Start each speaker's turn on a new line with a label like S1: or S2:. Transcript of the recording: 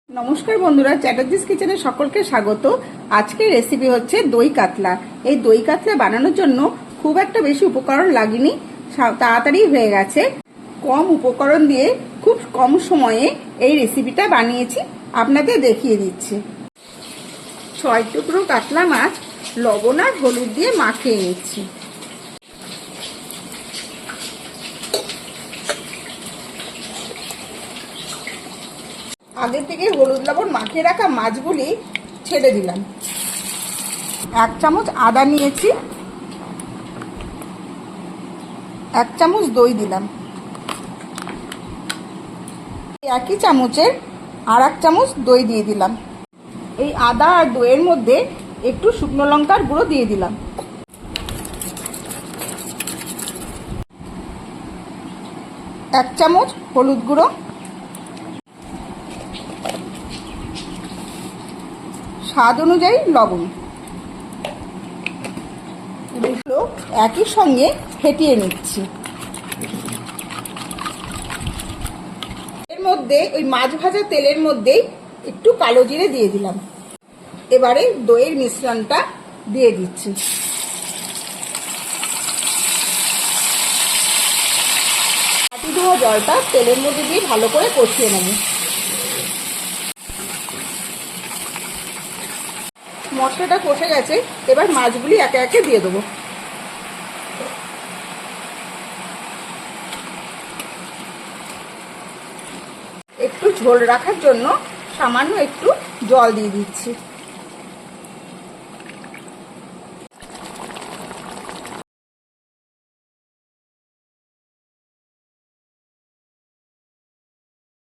S1: নমস্কার বন্ধুরা, চ্যাটার্জিস কিচেনে সকলকে স্বাগত। আজকের রেসিপি হচ্ছে দই কাতলা। এই দই কাতলা বানানোর জন্য খুব একটা বেশি উপকরণ লাগেনি, তাড়াতাড়ি হয়ে গেছে। কম উপকরণ দিয়ে খুব কম সময়ে এই রেসিপিটা বানিয়েছি, আপনাদের দেখিয়ে দিচ্ছি। 6 টুকরো কাতলা মাছ লবণ আর হলুদ দিয়ে মাখিয়ে নিচ্ছি। আগে থেকে হলুদ লবণ মাখিয়ে রাখা মাছগুলি ছেড়ে দিলাম। 1 চামচ আদা নিয়েছি, 1 চামচ দই দিলাম। একই চামচের আর 1 চামচ দই দিয়ে দিলাম। এই আদা আর দইয়ের মধ্যে একটু শুকনো লঙ্কার গুঁড়ো দিয়ে দিলাম। এক চামচ হলুদ গুঁড়ো, স্বাদ অনুযায়ী লবণ। এগুলো একই সঙ্গে ফেটিয়ে নিচ্ছি। এর মধ্যে ওই মাছ ভাজা তেলের মধ্যেই একটু কালো জিরে দিয়ে দিলাম। এবারে দইয়ের মিশ্রণটা দিয়ে দিচ্ছি। বাটি ধোয়া জলটা তেলের মধ্যে দিয়ে ভালো করে কষিয়ে নেব। মশলাটা কষে গেছে, এবার মাছগুলি একে একে দিয়ে দেবো। একটু ঝোল রাখার জন্য সামান্য একটু জল দিয়ে দিচ্ছি।